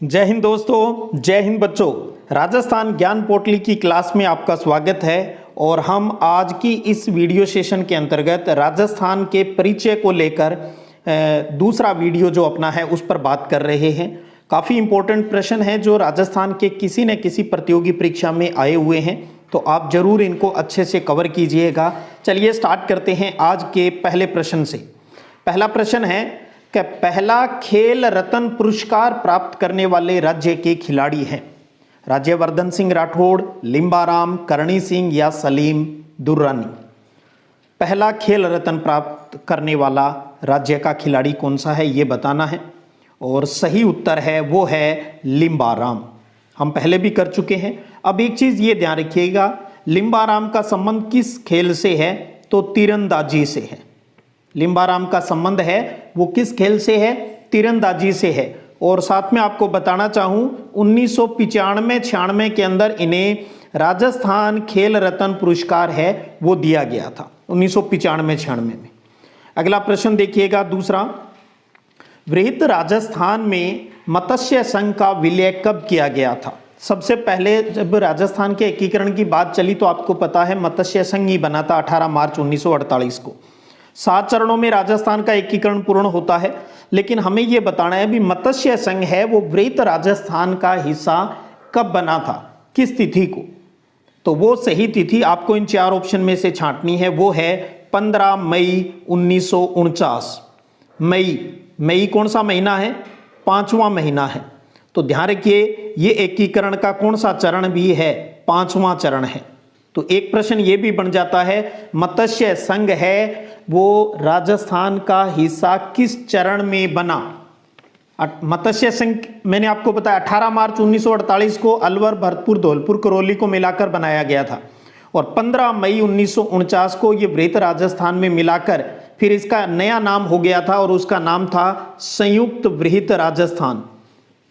जय हिंद दोस्तों, जय हिंद बच्चों। राजस्थान ज्ञान पोटली की क्लास में आपका स्वागत है। और हम आज की इस वीडियो सेशन के अंतर्गत राजस्थान के परिचय को लेकर दूसरा वीडियो जो अपना है उस पर बात कर रहे हैं। काफ़ी इम्पोर्टेंट प्रश्न है जो राजस्थान के किसी न किसी प्रतियोगी परीक्षा में आए हुए हैं, तो आप जरूर इनको अच्छे से कवर कीजिएगा। चलिए स्टार्ट करते हैं आज के पहले प्रश्न से। पहला प्रश्न है कि पहला खेल रत्न पुरस्कार प्राप्त करने वाले राज्य के खिलाड़ी हैं। राज्यवर्धन सिंह राठौड़, लिम्बाराम, करणी सिंह या सलीम दुर्रानी। पहला खेल रत्न प्राप्त करने वाला राज्य का खिलाड़ी कौन सा है ये बताना है, और सही उत्तर है वो है लिम्बाराम। हम पहले भी कर चुके हैं। अब एक चीज़ ये ध्यान रखिएगा, लिम्बाराम का संबंध किस खेल से है तो तीरंदाजी से है। लिम्बाराम का संबंध है वो किस खेल से है, तीरंदाजी से है। और साथ में आपको बताना चाहूँ 1995-96 के अंदर इन्हें राजस्थान खेल रत्न पुरस्कार है वो दिया गया था 1995-96 में। अगला प्रश्न देखिएगा दूसरा, वृहत राजस्थान में मत्स्य संघ का विलय कब किया गया था। सबसे पहले जब राजस्थान के एकीकरण की बात चली तो आपको पता है मत्स्य संघ ही बना था 18 मार्च 1948 को। 7 चरणों में राजस्थान का एकीकरण पूर्ण होता है, लेकिन हमें यह बताना है भी मत्स्य संघ है वो वृहत राजस्थान का हिस्सा कब बना था, किस तिथि को। तो वो सही तिथि आपको इन 4 ऑप्शन में से छांटनी है, वो है 15 मई 1949। मई कौन सा महीना है, 5वां महीना है। तो ध्यान रखिए ये एकीकरण का कौन सा चरण भी है, 5वां चरण है। तो एक प्रश्न ये भी बन जाता है मत्स्य संघ है वो राजस्थान का हिस्सा किस चरण में बना। मत्स्य संघ मैंने आपको बताया 18 मार्च 1948 को अलवर, भरतपुर, धौलपुर, करौली को मिलाकर बनाया गया था, और 15 मई 1949 को ये वृहत राजस्थान में मिलाकर फिर इसका नया नाम हो गया था, और उसका नाम था संयुक्त वृहत राजस्थान।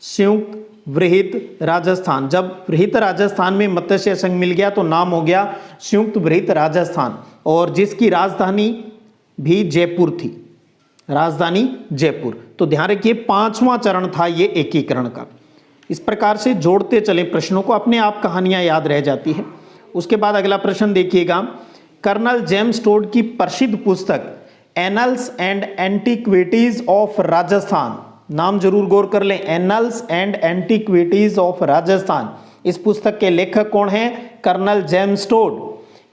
संयुक्त वृहत राजस्थान। जब वृहत राजस्थान में मत्स्य संघ मिल गया तो नाम हो गया संयुक्त वृहत राजस्थान, और जिसकी राजधानी भी जयपुर थी, राजधानी जयपुर। तो ध्यान रखिए 5वां चरण था ये एकीकरण का। इस प्रकार से जोड़ते चले प्रश्नों को, अपने आप कहानियां याद रह जाती है। उसके बाद अगला प्रश्न देखिएगा, कर्नल जेम्स टोड की प्रसिद्ध पुस्तक annuls and antiquities of Rajasthan, नाम जरूर गौर कर लें, annuls and antiquities of Rajasthan. इस पुस्तक के लेखक कौन है, कर्नल जेम्स टोड।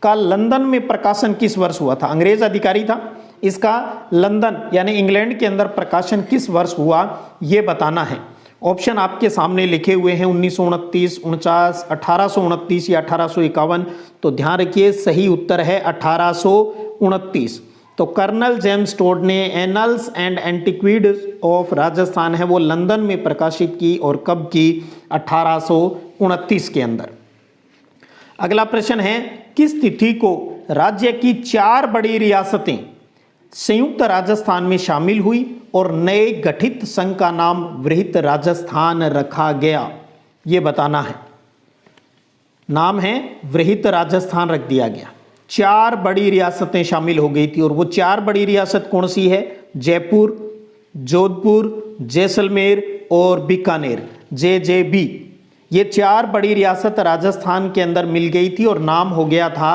का लंदन में प्रकाशन किस वर्ष हुआ था, अंग्रेज अधिकारी था, इसका लंदन यानी इंग्लैंड के अंदर प्रकाशन किस वर्ष हुआ ये बताना है। ऑप्शन आपके सामने लिखे हुए हैं 1929, 49, 1829 या 1851। तो ध्यान रखिए सही उत्तर है 1829। तो कर्नल जेम्स टोड ने annuls and antiquities of Rajasthan है वो लंदन में प्रकाशित की, और कब की, 1829 के अंदर। अगला प्रश्न है, किस तिथि को राज्य की 4 बड़ी रियासतें संयुक्त राजस्थान में शामिल हुई और नए गठित संघ का नाम वृहत राजस्थान रखा गया ये बताना है। नाम है वृहत राजस्थान रख दिया गया। 4 बड़ी रियासतें शामिल हो गई थी, और वो 4 बड़ी रियासत कौन सी है, जयपुर, जोधपुर, जैसलमेर और बीकानेर, JJB। ये 4 बड़ी रियासत राजस्थान के अंदर मिल गई थी और नाम हो गया था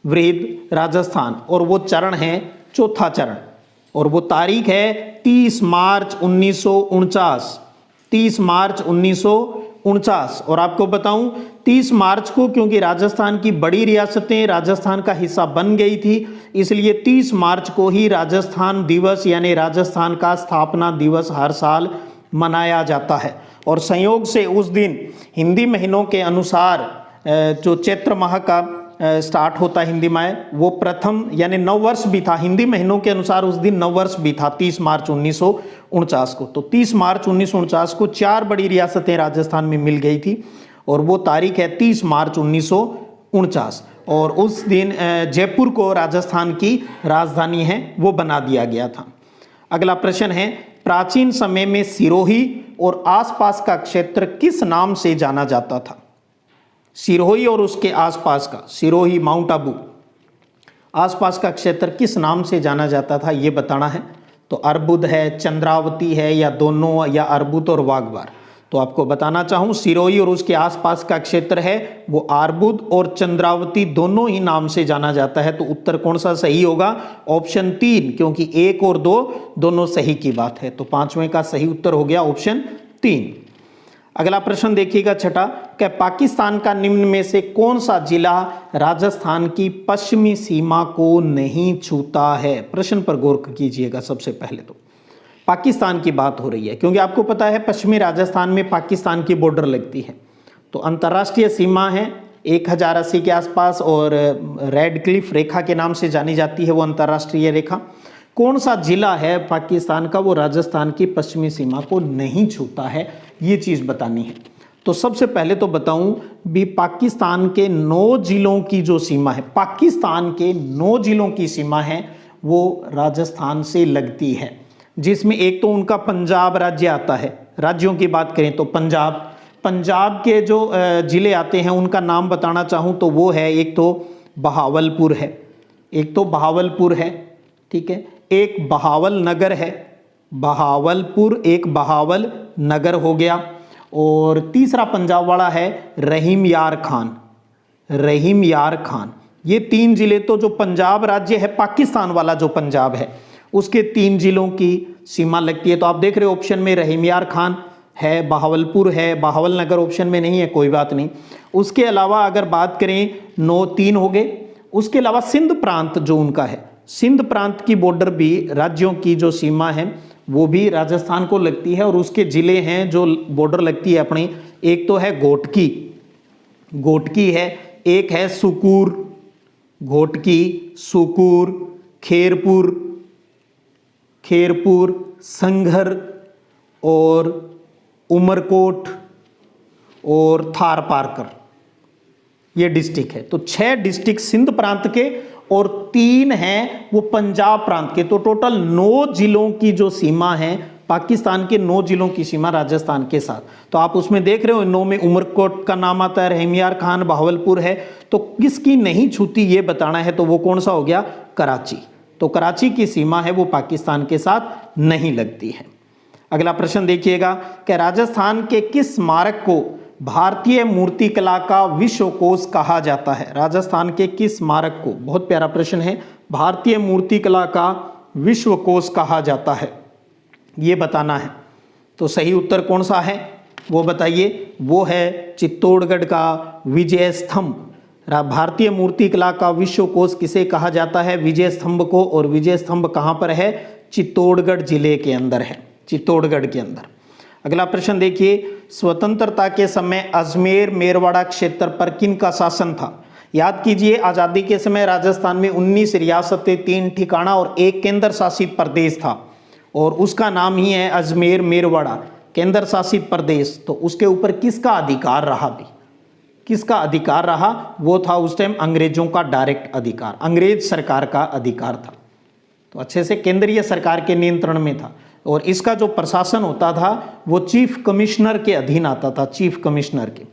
वृहत राजस्थान। और वो चरण है 4था चरण, और वो तारीख है 30 मार्च 1949। 30 मार्च 1949। और आपको बताऊं 30 मार्च को क्योंकि राजस्थान की बड़ी रियासतें राजस्थान का हिस्सा बन गई थी, इसलिए 30 मार्च को ही राजस्थान दिवस यानी राजस्थान का स्थापना दिवस हर साल मनाया जाता है। और संयोग से उस दिन हिंदी महीनों के अनुसार जो चैत्र माह का स्टार्ट होता है हिंदी माह, वो प्रथम यानी नववर्ष भी था हिंदी महीनों के अनुसार, उस दिन नववर्ष भी था 30 मार्च 1949 को। तो 30 मार्च 1949 को 4 बड़ी रियासतें राजस्थान में मिल गई थी, और वो तारीख है 30 मार्च 1949। और उस दिन जयपुर को राजस्थान की राजधानी है वो बना दिया गया था। अगला प्रश्न है, प्राचीन समय में सिरोही और आसपास का क्षेत्र किस नाम से जाना जाता था। सिरोही और उसके आसपास का, सिरोही माउंट आबू, आसपास का क्षेत्र किस नाम से जाना जाता था ये बताना है। तो अर्बुद है, चंद्रावती है, या दोनों, या अर्बुद और वागबार। तो आपको बताना चाहूँ सिरोही और उसके आसपास का क्षेत्र है वो आर्बुद और चंद्रावती दोनों ही नाम से जाना जाता है। तो उत्तर कौन सा सही होगा? ऑप्शन 3, क्योंकि 1 और 2 दोनों सही की बात है। तो पांचवें का सही उत्तर हो गया ऑप्शन 3। अगला प्रश्न देखिएगा छठा, क्या पाकिस्तान का निम्न में से कौन सा जिला राजस्थान की पश्चिमी सीमा को नहीं छूता है? प्रश्न पर गौर कीजिएगा। सबसे पहले तो पाकिस्तान की बात हो रही है, क्योंकि आपको पता है पश्चिमी राजस्थान में पाकिस्तान की बॉर्डर लगती है। तो अंतर्राष्ट्रीय सीमा है 1080 के आसपास और रेड क्लिफ रेखा के नाम से जानी जाती है वो अंतर्राष्ट्रीय रेखा। कौन सा जिला है पाकिस्तान का वो राजस्थान की पश्चिमी सीमा को नहीं छूता है, ये चीज़ बतानी है। तो सबसे पहले तो बताऊं भी पाकिस्तान के 9 जिलों की जो सीमा है, पाकिस्तान के 9 जिलों की सीमा है वो राजस्थान से लगती है, जिसमें एक तो उनका पंजाब राज्य आता है। राज्यों की बात करें तो पंजाब के जो जिले आते हैं उनका नाम बताना चाहूँ तो वो है, एक तो बहावलपुर है, ठीक है, एक बहावल नगर है, बहावलपुर, एक बहावल नगर हो गया, और तीसरा पंजाब वाला है रहीम यार खान। ये 3 जिले तो जो पंजाब राज्य है पाकिस्तान वाला जो पंजाब है उसके 3 जिलों की सीमा लगती है। तो आप देख रहे हो ऑप्शन में रहीम यार खान है, बहावलपुर है, बहावल नगर ऑप्शन में नहीं है, कोई बात नहीं। उसके अलावा अगर बात करें 9-3 हो गए। उसके अलावा सिंध प्रांत जो उनका है, सिंध प्रांत की बॉर्डर भी राज्यों की जो सीमा है वो भी राजस्थान को लगती है, और उसके जिले हैं जो बॉर्डर लगती है अपनी, एक तो है घोटकी है, एक है सुकूर, खेरपुर, संघर और उमरकोट और थार पारकर, ये डिस्ट्रिक्ट है। तो 6 डिस्ट्रिक्ट सिंध प्रांत के और 3 हैं वो पंजाब प्रांत के। तो टोटल 9 जिलों की जो सीमा है पाकिस्तान के 9 जिलों की सीमा राजस्थान के साथ। तो आप उसमें देख रहे हो 9 में उमरकोट का नाम आता है, रहीम यार खान, बहावलपुर है। तो किसकी नहीं छूती ये बताना है, तो वो कौन सा हो गया? कराची। तो कराची की सीमा है वो पाकिस्तान के साथ नहीं लगती है। अगला प्रश्न देखिएगा कि राजस्थान के किस स्मारक को भारतीय मूर्तिकला का विश्वकोश कहा जाता है? राजस्थान के किस स्मारक को, बहुत प्यारा प्रश्न है, भारतीय मूर्तिकला का विश्वकोश कहा जाता है, ये बताना है। तो सही उत्तर कौन सा है वो बताइए। वो है चित्तौड़गढ़ का विजय स्तंभ। भारतीय मूर्तिकला का विश्वकोश किसे कहा जाता है? विजय स्तंभ को। और विजय स्तंभ कहाँ पर है? चित्तौड़गढ़ जिले के अंदर है, चित्तौड़गढ़ के अंदर। अगला प्रश्न देखिए, स्वतंत्रता के समय अजमेर मेरवाड़ा क्षेत्र पर किन का शासन था? याद कीजिए आज़ादी के समय राजस्थान में 19 रियासतें, 3 ठिकाना और 1 केंद्र शासित प्रदेश था, और उसका नाम ही है अजमेर मेरवाड़ा केंद्र शासित प्रदेश। तो उसके ऊपर किसका अधिकार रहा भी? किसका अधिकार रहा? वो था उस टाइम अंग्रेजों का डायरेक्ट अधिकार, अंग्रेज सरकार का अधिकार था। तो अच्छे से केंद्रीय सरकार के नियंत्रण में था, और इसका जो प्रशासन होता था वो चीफ कमिश्नर के अधीन आता था, चीफ कमिश्नर के।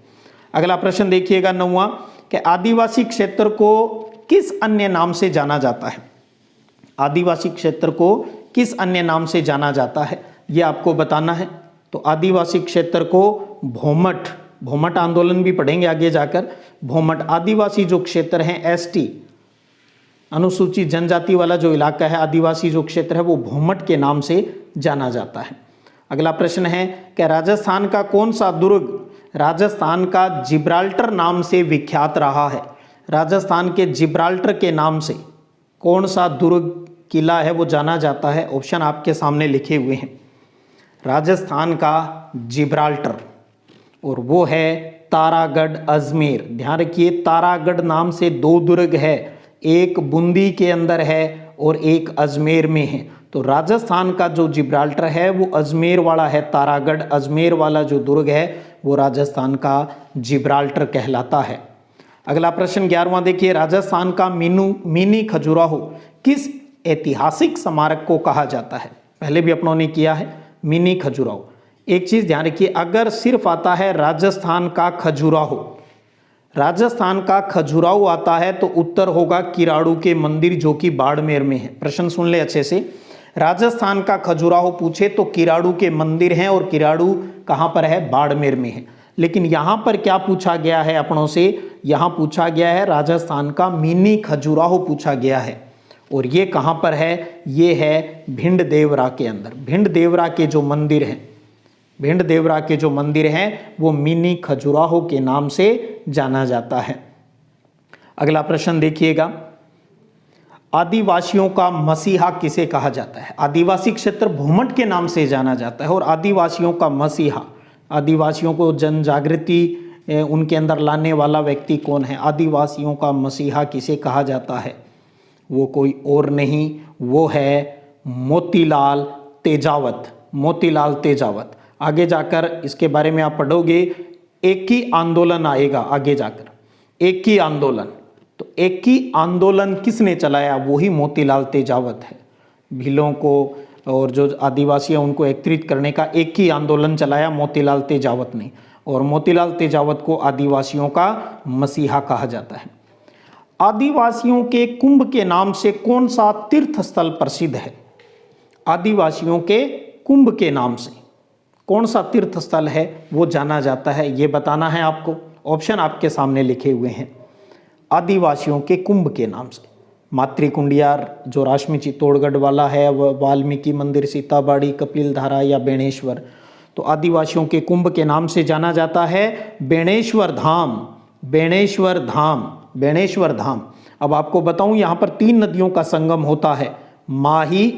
अगला प्रश्न देखिएगा 9वां, कि आदिवासी क्षेत्र को किस अन्य नाम से जाना जाता है? आदिवासी क्षेत्र को किस अन्य नाम से जाना जाता है ये आपको बताना है। तो आदिवासी क्षेत्र को भोमट आंदोलन भी पढ़ेंगे आगे जाकर। भोमट आदिवासी जो क्षेत्र हैं, एसटी अनुसूचित जनजाति वाला जो इलाका है, आदिवासी जो क्षेत्र है वो भोमट के नाम से जाना जाता है। अगला प्रश्न है कि राजस्थान का कौन सा दुर्ग राजस्थान का जिब्राल्टर नाम से विख्यात रहा है? राजस्थान के जिब्राल्टर के नाम से कौन सा दुर्ग किला है वो जाना जाता है? ऑप्शन आपके सामने लिखे हुए हैं। राजस्थान का जिब्राल्टर, और वो है तारागढ़ अजमेर। ध्यान रखिए तारागढ़ नाम से 2 दुर्ग है, एक बूंदी के अंदर है और एक अजमेर में है। तो राजस्थान का जो जिब्राल्टर है वो अजमेर वाला है, तारागढ़ अजमेर वाला जो दुर्ग है वो राजस्थान का जिब्राल्टर कहलाता है। अगला प्रश्न 11वां देखिए, राजस्थान का मिनी खजुराहो किस ऐतिहासिक स्मारक को कहा जाता है? पहले भी अपनों ने किया है मिनी खजुराहो। एक चीज ध्यान रखिए, अगर सिर्फ आता है राजस्थान का खजुराहो, राजस्थान का खजुराहो आता है तो उत्तर होगा किराड़ू के मंदिर जो कि बाड़मेर में है। प्रश्न सुन ले अच्छे से, राजस्थान का खजुराहो पूछे तो किराड़ू के मंदिर हैं, और किराड़ू कहाँ पर है? बाड़मेर में है। लेकिन यहाँ पर क्या पूछा गया है अपनों से? यहाँ पूछा गया है राजस्थान का मिनी खजुराहो पूछा गया है, और ये कहाँ पर है? ये है भिंड देवरा के अंदर। भिंड देवरा के जो मंदिर हैं, भिंड देवरा के जो मंदिर हैं वो मिनी खजुराहो के नाम से जाना जाता है। अगला प्रश्न देखिएगा, आदिवासियों का मसीहा किसे कहा जाता है? आदिवासी क्षेत्र भूमट के नाम से जाना जाता है, और आदिवासियों का मसीहा, आदिवासियों को जन जागृति उनके अंदर लाने वाला व्यक्ति कौन है? आदिवासियों का मसीहा किसे कहा जाता है? वो कोई और नहीं, वो है मोतीलाल तेजावत। मोतीलाल तेजावत। आगे जाकर इसके बारे में आप पढ़ोगे, एक ही आंदोलन आएगा आगे जाकर, एक ही आंदोलन। तो एक ही आंदोलन किसने चलाया? वही मोतीलाल तेजावत है। भीलों को और जो आदिवासी हैं उनको एकत्रित करने का एक ही आंदोलन चलाया मोतीलाल तेजावत ने, और मोतीलाल तेजावत को आदिवासियों का मसीहा कहा जाता है। आदिवासियों के कुंभ के नाम से कौन सा तीर्थ स्थल प्रसिद्ध है? आदिवासियों के कुंभ के नाम से कौन सा तीर्थ स्थल है वो जाना जाता है, ये बताना है आपको। ऑप्शन आपके सामने लिखे हुए हैं। आदिवासियों के कुंभ के नाम से मातृकुंडियार जो राशमी चित्तौड़गढ़ वाला है, वह वाल्मीकि मंदिर, सीताबाड़ी, कपिलधारा या बेणेश्वर। तो आदिवासियों के कुंभ के नाम से जाना जाता है बेणेश्वर धाम। बेणेश्वर धाम, बेणेश्वर धाम। अब आपको बताऊं, यहाँ पर 3 नदियों का संगम होता है, माही,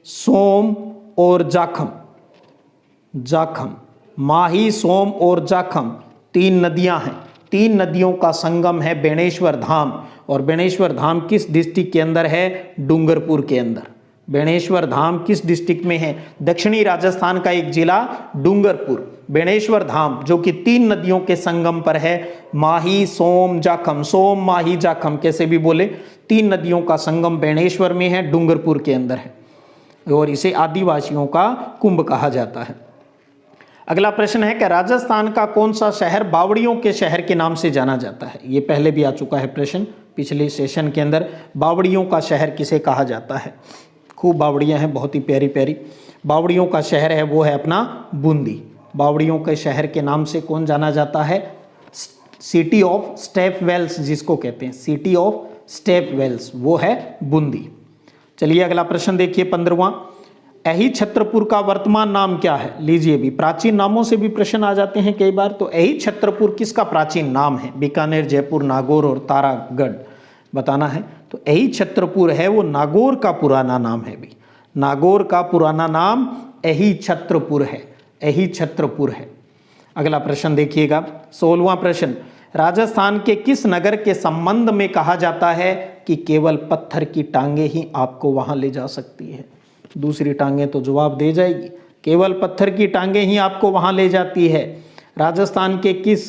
सोम और जाखम। जाखम, माही, सोम और जाखम 3 नदियां हैं। 3 नदियों का संगम है बेणेश्वर धाम, और बेणेश्वर धाम किस डिस्ट्रिक्ट के अंदर है? डूंगरपुर के अंदर। बेणेश्वर धाम किस डिस्ट्रिक्ट में है? दक्षिणी राजस्थान का एक जिला डूंगरपुर। बेणेश्वर धाम जो कि 3 नदियों के संगम पर है, माही, सोम, जाखम। सोम, माही, जाखम कैसे भी बोले, 3 नदियों का संगम बेणेश्वर में है, डूंगरपुर के अंदर है, और इसे आदिवासियों का कुंभ कहा जाता है। अगला प्रश्न है कि राजस्थान का कौन सा शहर बावड़ियों के शहर के नाम से जाना जाता है? ये पहले भी आ चुका है प्रश्न पिछले सेशन के अंदर। बावड़ियों का शहर किसे कहा जाता है? खूब बावड़ियां हैं, बहुत ही प्यारी प्यारी। बावड़ियों का शहर है वो है अपना बूंदी। बावड़ियों के शहर के नाम से कौन जाना जाता है? सिटी ऑफ स्टेप वेल्स जिसको कहते हैं, सिटी ऑफ स्टेप वेल्स, वो है बूंदी। चलिए अगला प्रश्न देखिए 15वां, एही छत्रपुर का वर्तमान नाम क्या है? लीजिए भी, प्राचीन नामों से भी प्रश्न आ जाते हैं कई बार। तो एही छत्रपुर किसका प्राचीन नाम है? बीकानेर, जयपुर, नागौर और तारागढ़ बताना है। तो एही छत्रपुर है वो नागौर का पुराना नाम है भी। नागौर का पुराना नाम एही छत्रपुर है, एही छत्रपुर है। अगला प्रश्न देखिएगा 16वां प्रश्न, राजस्थान के किस नगर के संबंध में कहा जाता है कि केवल पत्थर की टांगे ही आपको वहां ले जा सकती है? दूसरी टांगे तो जवाब दे जाएगी, केवल पत्थर की टांगे ही आपको वहां ले जाती है। राजस्थान के किस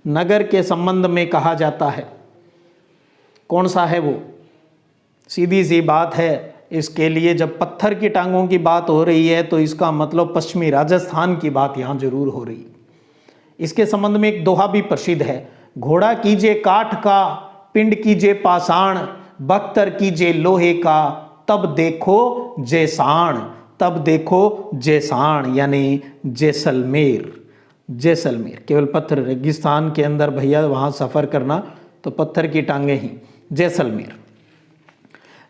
नगर के संबंध में कहा जाता है? कौन सा है वो? सीधी सी बात है, इसके लिए जब पत्थर की टांगों की बात हो रही है तो इसका मतलब पश्चिमी राजस्थान की बात यहाँ जरूर हो रही है। इसके संबंध में एक दोहा भी प्रसिद्ध है, घोड़ा कीजिए काठ का, पिंड कीजिए पाषाण, बख्तर कीजिए लोहे का, तब देखो जैसाण, तब देखो जैसाण, यानी जैसलमेर। जैसलमेर, केवल पत्थर, रेगिस्तान के अंदर भैया वहां सफर करना तो पत्थर की टांगे ही, जैसलमेर।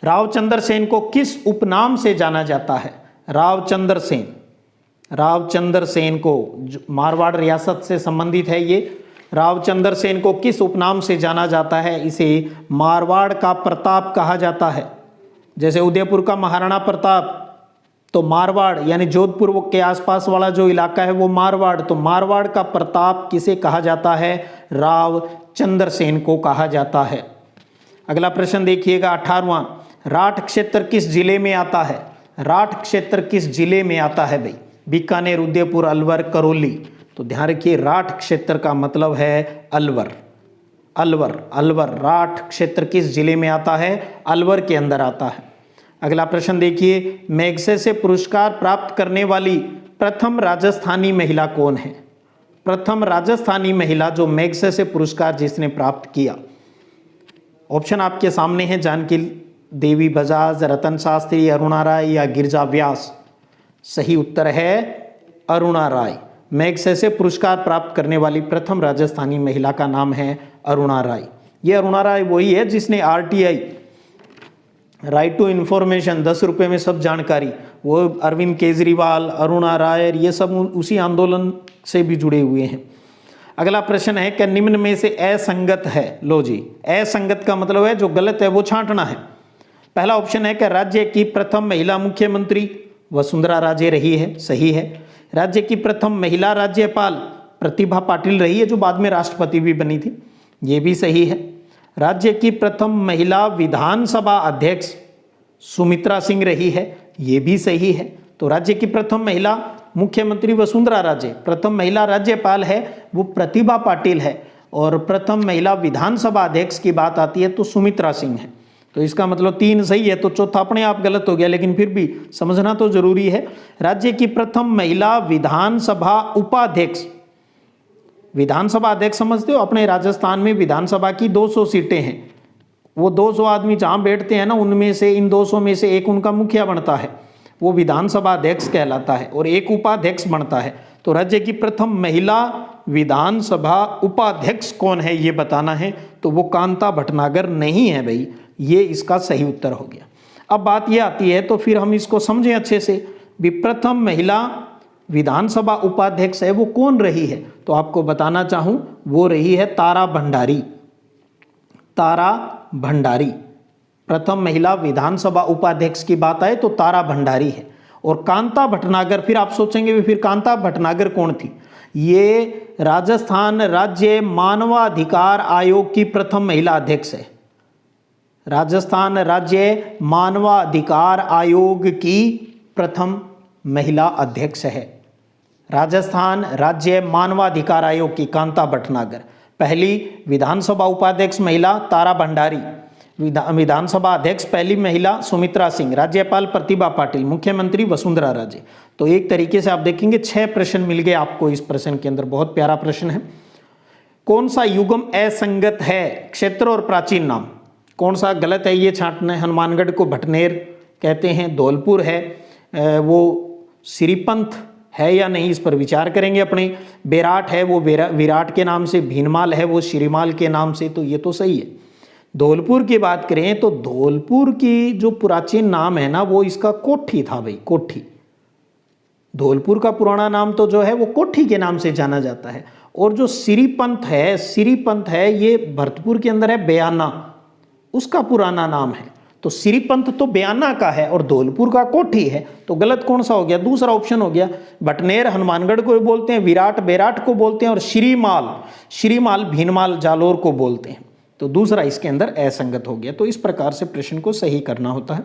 रावचंद्र सेन को किस उपनाम से जाना जाता है? रावचंद्र सेन, रावचंद्र सेन को, मारवाड़ रियासत से संबंधित है ये। रावचंद्र सेन को किस उपनाम से जाना जाता है? इसे मारवाड़ का प्रताप कहा जाता है। जैसे उदयपुर का महाराणा प्रताप, तो मारवाड़ यानी जोधपुर के आसपास वाला जो इलाका है वो मारवाड़, तो मारवाड़ का प्रताप किसे कहा जाता है? रावचंद्र सेन को कहा जाता है। अगला प्रश्न देखिएगा 18वां, राठ क्षेत्र किस जिले में आता है? राठ क्षेत्र किस जिले में आता है भाई? बीकानेर, उदयपुर, अलवर, करौली। तो ध्यान रखिए, राठ क्षेत्र का मतलब है अलवर। अलवर, अलवर, राठ क्षेत्र किस जिले में आता है? अलवर के अंदर आता है। अगला प्रश्न देखिए, मैग्सेसे पुरस्कार प्राप्त करने वाली प्रथम राजस्थानी महिला कौन है? प्रथम राजस्थानी महिला जो मैग्सेसे पुरस्कार जिसने प्राप्त किया। ऑप्शन आपके सामने है, जान के देवी बजाज, रतन शास्त्री, अरुणा राय या गिरजा व्यास? सही उत्तर है अरुणा राय। मैग्सेसे पुरस्कार प्राप्त करने वाली प्रथम राजस्थानी महिला का नाम है अरुणा राय। ये अरुणा राय वही है जिसने RTI, राइट टू इन्फॉर्मेशन, 10 रुपये में सब जानकारी, वो अरविंद केजरीवाल, अरुणा राय, ये सब उसी आंदोलन से भी जुड़े हुए हैं। अगला प्रश्न है कि निम्न में से असंगत है। लो जी, असंगत का मतलब है जो गलत है वो छांटना है। पहला ऑप्शन है कि राज्य की प्रथम महिला मुख्यमंत्री वसुंधरा राजे रही है, सही है। राज्य की प्रथम महिला राज्यपाल प्रतिभा पाटिल रही है, जो बाद में राष्ट्रपति भी बनी थी, ये भी सही है। राज्य की प्रथम महिला विधानसभा अध्यक्ष सुमित्रा सिंह रही है, ये भी सही है। तो राज्य की प्रथम महिला मुख्यमंत्री वसुंधरा राजे, प्रथम महिला राज्यपाल है वो प्रतिभा पाटिल है, और प्रथम महिला विधानसभा अध्यक्ष की बात आती है तो सुमित्रा सिंह है। तो इसका मतलब 3 सही है, तो चौथा अपने आप गलत हो गया, लेकिन फिर भी समझना तो जरूरी है। राज्य की प्रथम महिला विधानसभा उपाध्यक्ष, विधानसभा अध्यक्ष समझते हो, अपने राजस्थान में विधानसभा की 200 सीटें हैं, वो 200 आदमी जहां बैठते हैं ना, उनमें से इन 200 में से एक उनका मुखिया बनता है, वो विधानसभा अध्यक्ष कहलाता है, और एक उपाध्यक्ष बनता है। तो राज्य की प्रथम महिला विधानसभा उपाध्यक्ष कौन है ये बताना है, तो वो कांता भटनागर नहीं है भाई, ये इसका सही उत्तर हो गया। अब बात ये आती है, तो फिर हम इसको समझें अच्छे से भी, प्रथम महिला विधानसभा उपाध्यक्ष है वो कौन रही है, तो आपको बताना चाहूं वो रही है तारा भंडारी। तारा भंडारी प्रथम महिला विधानसभा उपाध्यक्ष की बात आए तो तारा भंडारी है। और कांता भटनागर, फिर आप सोचेंगे फिर कांता भटनागर कौन थी? ये राजस्थान राज्य मानवाधिकार आयोग की प्रथम महिला अध्यक्ष है। राजस्थान राज्य मानवाधिकार आयोग की प्रथम महिला अध्यक्ष है। राजस्थान राज्य मानवाधिकार आयोग की कांता भटनागर। पहली विधानसभा उपाध्यक्ष महिला तारा भंडारी, विधानसभा अध्यक्ष पहली महिला सुमित्रा सिंह, राज्यपाल प्रतिभा पाटिल, मुख्यमंत्री वसुंधरा राजे। तो एक तरीके से आप देखेंगे 6 प्रश्न मिल गए आपको इस प्रश्न के अंदर। बहुत प्यारा प्रश्न है। कौन सा युग्म असंगत है? क्षेत्र और प्राचीन नाम। कौन सा गलत है ये छांटना है। हनुमानगढ़ को भटनेर कहते हैं, धौलपुर है वो श्रीपंथ है या नहीं, इस पर विचार करेंगे अपने। बेराट है वो विराट के नाम से, भीनमाल है वो श्रीमाल के नाम से, तो ये तो सही है। धौलपुर की बात करें तो धौलपुर की जो प्राचीन नाम है ना वो इसका कोठी था भाई, कोठी। धौलपुर का पुराना नाम तो जो है वो कोठी के नाम से जाना जाता है। और जो श्रीपंथ है ये भरतपुर के अंदर है, बयाना उसका पुराना नाम है। तो श्रीपंथ तो बयाना का है और धौलपुर का कोठी है, तो गलत कौन सा हो गया? दूसरा ऑप्शन हो गया। भटनेर हनुमानगढ़ को बोलते हैं, विराट बेराट को बोलते हैं, और श्रीमाल भीनमाल जालोर को बोलते हैं। तो दूसरा इसके अंदर असंगत हो गया। तो इस प्रकार से प्रश्न को सही करना होता है।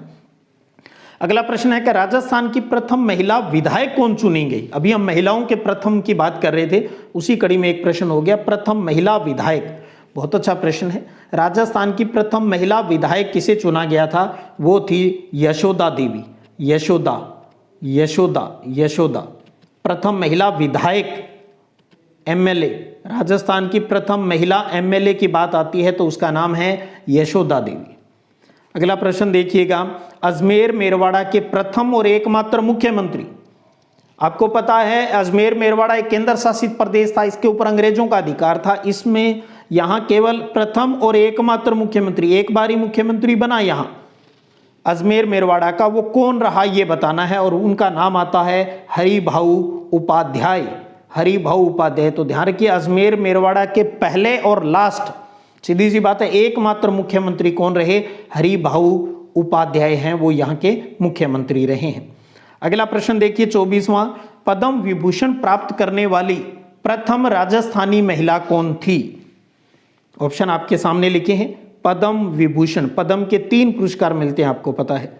अगला प्रश्न है कि राजस्थान की प्रथम महिला विधायक कौन चुनी गई? अभी हम महिलाओं के प्रथम की बात कर रहे थे, उसी कड़ी में एक प्रश्न हो गया प्रथम महिला विधायक। बहुत अच्छा प्रश्न है। राजस्थान की प्रथम महिला विधायक किसे चुना गया था? वो थी यशोदा देवी। यशोदा प्रथम महिला विधायक, MLA। राजस्थान की प्रथम महिला MLA की बात आती है तो उसका नाम है यशोदा देवी। अगला प्रश्न देखिएगा, अजमेर मेरवाड़ा के प्रथम और एकमात्र मुख्यमंत्री। आपको पता है अजमेर मेरवाड़ा एक केंद्र शासित प्रदेश था, इसके ऊपर अंग्रेजों का अधिकार था। इसमें यहां केवल प्रथम और एकमात्र मुख्यमंत्री, एक बार ही मुख्यमंत्री बना यहां अजमेर मेरवाड़ा का, वो कौन रहा ये बताना है। और उनका नाम आता है हरिभाऊ उपाध्याय। तो ध्यान रखिए, अजमेर मेरवाड़ा के पहले और लास्ट, सीधी सी बात है, एकमात्र मुख्यमंत्री कौन रहे? हरिभाऊ उपाध्याय हैं, वो यहाँ के मुख्यमंत्री रहे हैं। अगला प्रश्न देखिए 24वां, पद्म विभूषण प्राप्त करने वाली प्रथम राजस्थानी महिला कौन थी? ऑप्शन आपके सामने लिखे हैं। पद्म विभूषण, पद्म के 3 पुरस्कार मिलते हैं आपको पता है।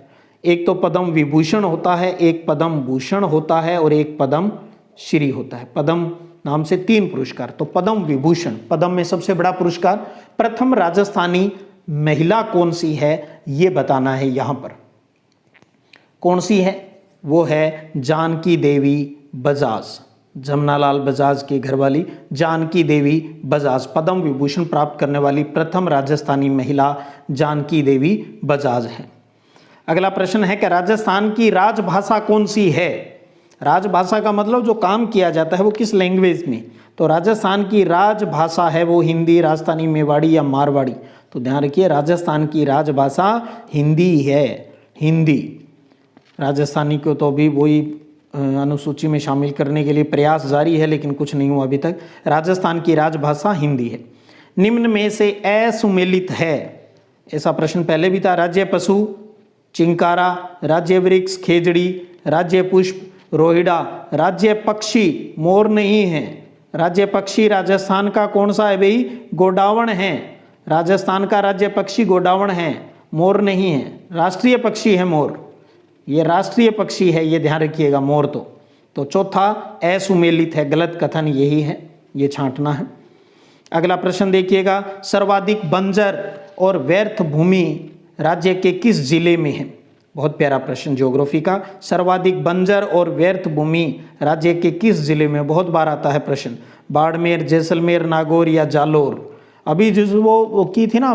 एक तो पद्म विभूषण होता है, एक पद्म भूषण होता है और एक पद्म श्री होता है। पद्म नाम से 3 पुरस्कार। तो पद्म विभूषण, पद्म में सबसे बड़ा पुरस्कार, प्रथम राजस्थानी महिला कौन सी है ये बताना है। यहां पर कौन सी है? वो है जानकी देवी बजाज, जमनालाल बजाज की घरवाली जानकी देवी बजाज। पद्म विभूषण प्राप्त करने वाली प्रथम राजस्थानी महिला जानकी देवी बजाज है। अगला प्रश्न है कि राजस्थान की राजभाषा कौन सी है। राजभाषा का मतलब जो काम किया जाता है वो किस लैंग्वेज में, तो राजस्थान की राजभाषा है वो हिंदी, राजस्थानी, मेवाड़ी या मारवाड़ी। तो ध्यान रखिए राजस्थान की राजभाषा हिंदी है, हिंदी। राजस्थानी को तो अभी वही अनुसूची में शामिल करने के लिए प्रयास जारी है, लेकिन कुछ नहीं हुआ अभी तक। राजस्थान की राजभाषा हिंदी है। निम्न में से असुमेलित है, ऐसा प्रश्न पहले भी था। राज्य पशु चिंकारा, राज्य वृक्ष खेजड़ी, राज्य पुष्प रोहिड़ा, राज्य पक्षी मोर नहीं है। राज्य पक्षी राजस्थान का कौन सा है भाई, गोडावण है। राजस्थान का राज्य पक्षी गोडावण है, मोर नहीं है। राष्ट्रीय पक्षी है मोर, ये राष्ट्रीय पक्षी है, ये ध्यान रखिएगा मोर। तो चौथा असुमेलित है, गलत कथन यही है, ये छांटना है। अगला प्रश्न देखिएगा, सर्वाधिक बंजर और व्यर्थ भूमि राज्य के किस जिले में है। बहुत प्यारा प्रश्न ज्योग्राफी का। सर्वाधिक बंजर और व्यर्थ भूमि राज्य के किस जिले में, बहुत बार आता है प्रश्न। बाड़मेर, जैसलमेर, नागौर या जालोर। अभी जिस वो की थी ना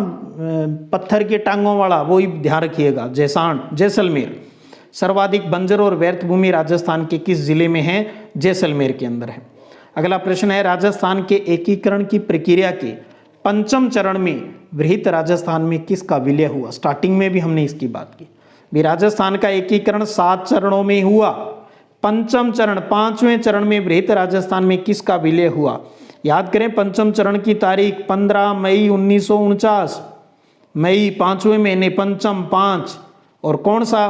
पत्थर के टांगों वाला, वो ही ध्यान रखिएगा, जैसाण, जैसलमेर। सर्वाधिक बंजर और व्यर्थ भूमि राजस्थान के किस जिले में है, जैसलमेर के अंदर है। अगला प्रश्न है, राजस्थान के एकीकरण की प्रक्रिया के पंचम चरण में वृहत राजस्थान में किसका विलय हुआ। स्टार्टिंग में भी हमने इसकी बात की भी, राजस्थान का एकीकरण 7 चरणों में हुआ। पंचम चरण 5वें चरण में वृहत राजस्थान में किसका विलय हुआ। याद करें पंचम चरण की तारीख 15 मई 1949, मई 5वें महीने, पंचम 5। और कौन सा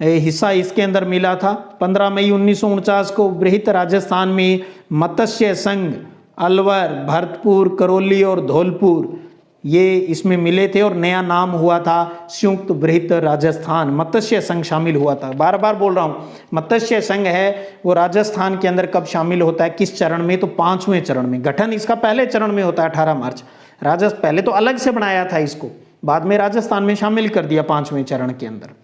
हिस्सा इसके अंदर मिला था। 15 मई 1949 को वृहत राजस्थान में मत्स्य संघ अलवर, भरतपुर, करौली और धौलपुर ये इसमें मिले थे और नया नाम हुआ था संयुक्त वृहत राजस्थान। मत्स्य संघ शामिल हुआ था, बार बार बोल रहा हूँ। मत्स्य संघ है वो राजस्थान के अंदर कब शामिल होता है, किस चरण में, तो 5वें चरण में। गठन इसका पहले चरण में होता है 18 मार्च। राजस्थान पहले तो अलग से बनाया था इसको, बाद में राजस्थान में शामिल कर दिया 5वें चरण के अंदर।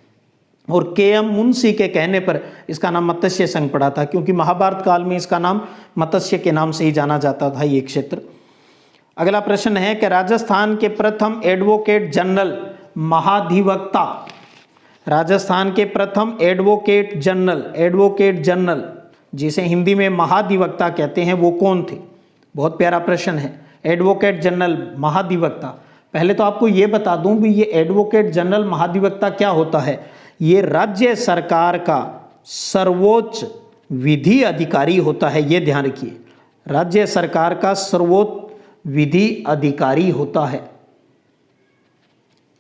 और के.एम. मुंशी के कहने पर इसका नाम मत्स्य संघ पड़ा था, क्योंकि महाभारत काल में इसका नाम मत्स्य के नाम से ही जाना जाता था ये क्षेत्र। अगला प्रश्न है कि राजस्थान के प्रथम एडवोकेट जनरल महाधिवक्ता, राजस्थान के प्रथम एडवोकेट जनरल जिसे हिंदी में महाधिवक्ता कहते हैं, वो कौन थे। बहुत प्यारा प्रश्न है, एडवोकेट जनरल महाधिवक्ता। पहले तो आपको ये बता दूं भी ये एडवोकेट जनरल महाधिवक्ता क्या होता है। ये राज्य सरकार का सर्वोच्च विधि अधिकारी होता है, ये ध्यान रखिए। राज्य सरकार का सर्वोच्च विधि अधिकारी होता है,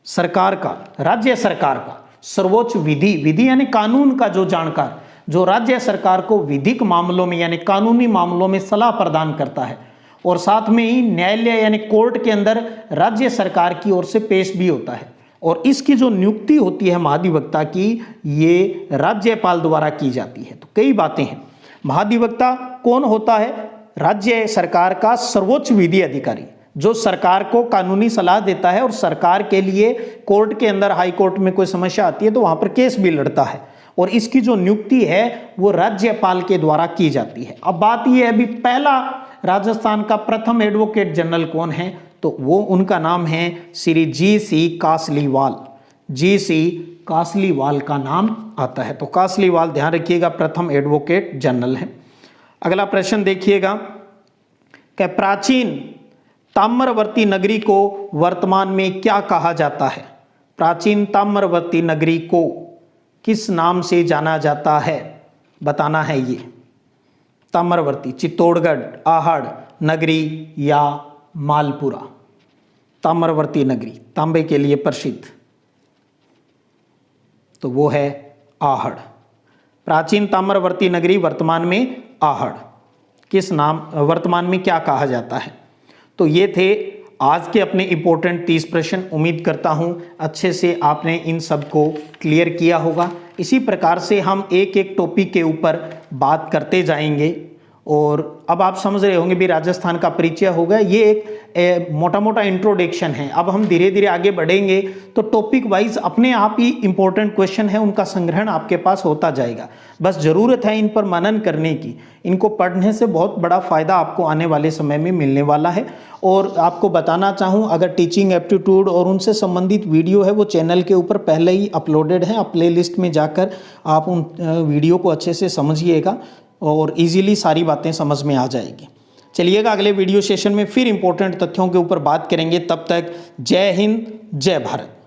सरकार का, राज्य सरकार का सर्वोच्च विधि यानी कानून का जो जानकार, जो राज्य सरकार को विधिक मामलों में यानी कानूनी मामलों में सलाह प्रदान करता है, और साथ में ही न्यायालय यानी कोर्ट के अंदर राज्य सरकार की ओर से पेश भी होता है। और इसकी जो नियुक्ति होती है महाधिवक्ता की, ये राज्यपाल द्वारा की जाती है। तो कई बातें हैं। महाधिवक्ता कौन होता है, राज्य सरकार का सर्वोच्च विधि अधिकारी, जो सरकार को कानूनी सलाह देता है और सरकार के लिए कोर्ट के अंदर, हाई कोर्ट में कोई समस्या आती है तो वहां पर केस भी लड़ता है। और इसकी जो नियुक्ति है वो राज्यपाल के द्वारा की जाती है। अब बात यह है, अभी पहला राजस्थान का प्रथम एडवोकेट जनरल कौन है, तो वो उनका नाम है श्री जी.सी. कासलीवाल। जी.सी. कासलीवाल का नाम आता है। तो कासलीवाल ध्यान रखिएगा प्रथम एडवोकेट जनरल है। अगला प्रश्न देखिएगा कि प्राचीन ताम्रवर्ती नगरी को वर्तमान में क्या कहा जाता है। प्राचीन ताम्रवर्ती नगरी को किस नाम से जाना जाता है, बताना है ये। ताम्रवर्ती, चित्तौड़गढ़, आहड़ नगरी या मालपुरा। ताम्रवर्ती नगरी तांबे के लिए प्रसिद्ध, तो वो है आहड़। प्राचीन ताम्रवर्ती नगरी वर्तमान में आहड़, किस नाम, वर्तमान में क्या कहा जाता है। तो ये थे आज के अपने इंपॉर्टेंट 30 प्रश्न। उम्मीद करता हूं अच्छे से आपने इन सब को क्लियर किया होगा। इसी प्रकार से हम एक एक टॉपिक के ऊपर बात करते जाएंगे और अब आप समझ रहे होंगे भी राजस्थान का परिचय हो गया। ये एक मोटा मोटा इंट्रोडक्शन है। अब हम धीरे धीरे आगे बढ़ेंगे तो टॉपिक वाइज अपने आप ही इंपॉर्टेंट क्वेश्चन है उनका संग्रहण आपके पास होता जाएगा। बस ज़रूरत है इन पर मनन करने की। इनको पढ़ने से बहुत बड़ा फ़ायदा आपको आने वाले समय में मिलने वाला है। और आपको बताना चाहूँ, अगर टीचिंग एप्टीट्यूड और उनसे संबंधित वीडियो है वो चैनल के ऊपर पहले ही अपलोडेड है। आप प्ले लिस्ट में जाकर आप उन वीडियो को अच्छे से समझिएगा और इजीली सारी बातें समझ में आ जाएगी। चलिएगा अगले वीडियो सेशन में फिर इंपॉर्टेंट तथ्यों के ऊपर बात करेंगे। तब तक जय हिंद, जय भारत।